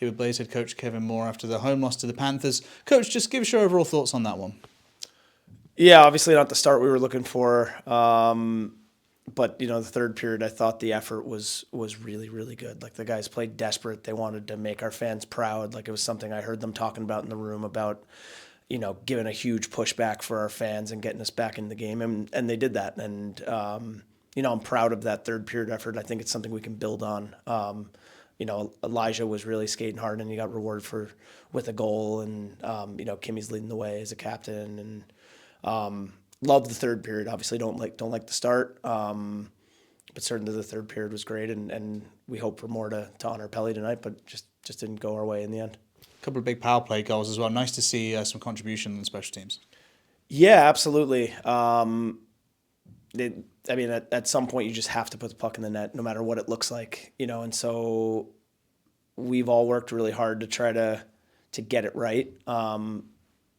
here with Blaze head coach Kevin Moore after the home loss to the Panthers. Coach, just give us your overall thoughts on that one. Yeah, obviously not the start we were looking for. But, the third period, I thought the effort was really, really good. Like, the guys played desperate. They wanted to make our fans proud. Like, it was something I heard them talking about in the room about, giving a huge pushback for our fans and getting us back in the game. And they did that. And, I'm proud of that third period effort. I think it's something we can build on. Elijah was really skating hard, and he got rewarded with a goal. And, Kimmy's leading the way as a captain. And, love the third period. Obviously, don't like the start, but certainly the third period was great, and we hope for more to honor Pelly tonight, but just didn't go our way in the end. A couple of big power play goals as well. Nice to see some contribution in special teams. Yeah, absolutely. At some point you just have to put the puck in the net, no matter what it looks like, and so we've all worked really hard to try to get it right.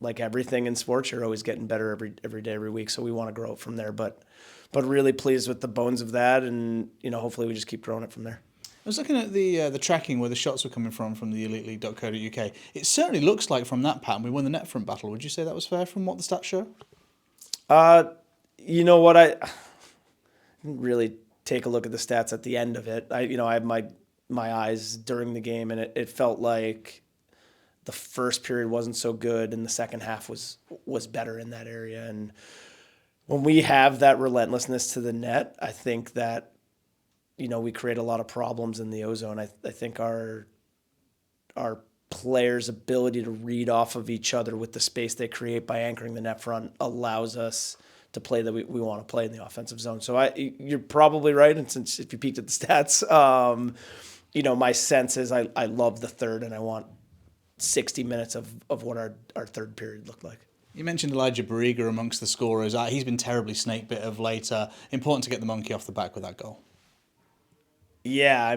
Like everything in sports, you're always getting better every day, every week. So we want to grow it from there, but really pleased with the bones of that, and hopefully we just keep growing it from there. I was looking at the tracking where the shots were coming from the eliteleague.co.uk. It certainly looks like from that pattern we won the net front battle. Would you say that was fair from what the stats show? You know what, I didn't really take a look at the stats at the end of it. I had my eyes during the game, and it felt like the first period wasn't so good, and the second half was better in that area. And when we have that relentlessness to the net, I think that, we create a lot of problems in the ozone. I think our players' ability to read off of each other with the space they create by anchoring the net front allows us to play that we want to play in the offensive zone. So you're probably right, and since if you peeked at the stats, my sense is I love the third, and I want 60 minutes of what our third period looked like. You mentioned Elijah Barriga amongst the scorers. He's been terribly snake-bit of late. Important to get the monkey off the back with that goal. Yeah,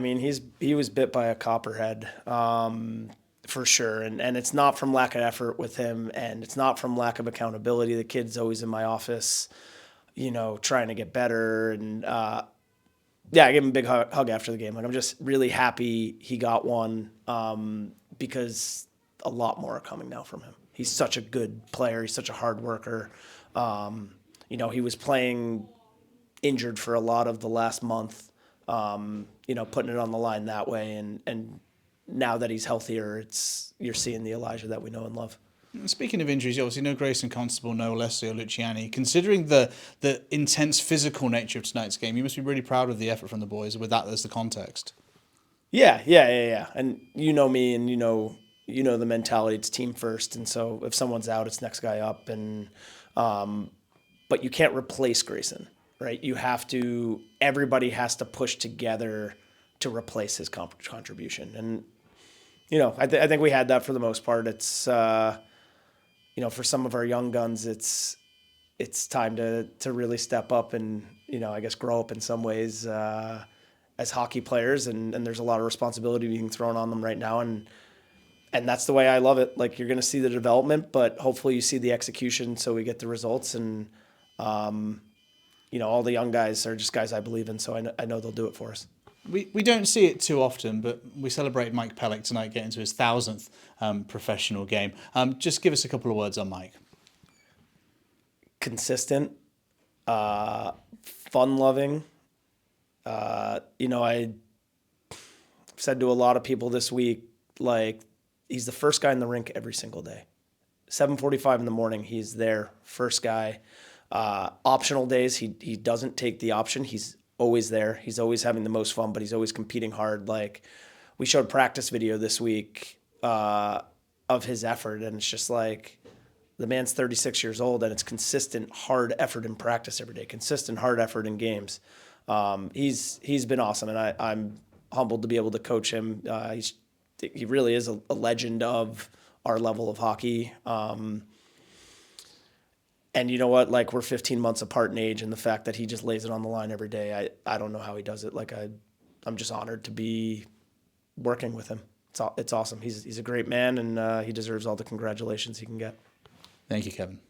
he was bit by a copperhead, for sure. And it's not from lack of effort with him, and it's not from lack of accountability. The kid's always in my office, trying to get better. And I gave him a big hug after the game. Like, I'm just really happy he got one, because a lot more are coming now from him. He's such a good player. He's such a hard worker. He was playing injured for a lot of the last month, putting it on the line that way. And now that he's healthier, you're seeing the Elijah that we know and love. Speaking of injuries, obviously no Grayson Constable, no Alessio Luciani. Considering the intense physical nature of tonight's game, you must be really proud of the effort from the boys with that as the context. Yeah. And me, and the mentality. It's team first, and so if someone's out, it's next guy up. And but you can't replace Grayson, right? Everybody has to push together to replace his contribution. And I think we had that for the most part. It's for some of our young guns, it's time to really step up and I guess grow up in some ways as hockey players, and there's a lot of responsibility being thrown on them right now, and that's the way I love it. Like, you're going to see the development, but hopefully you see the execution so we get the results. And all the young guys are just guys I believe in, so I know they'll do it for us. We don't see it too often, but we celebrate Mike Pellick tonight getting to his 1,000th professional game. Just give us a couple of words on Mike. Consistent, fun-loving. I said to a lot of people this week, like, he's the first guy in the rink every single day. 7:45 in the morning, he's there, first guy. Optional days, he doesn't take the option. He's always there. He's always having the most fun, but he's always competing hard. Like, we showed practice video this week of his effort, and it's just like, the man's 36 years old, and it's consistent, hard effort in practice every day, consistent, hard effort in games. He's been awesome, and I'm humbled to be able to coach him. He really is a legend of our level of hockey. And you know what? Like, we're 15 months apart in age, and the fact that he just lays it on the line every day, I don't know how he does it. Like, I'm just honored to be working with him. It's awesome. He's a great man, and he deserves all the congratulations he can get. Thank you, Kevin.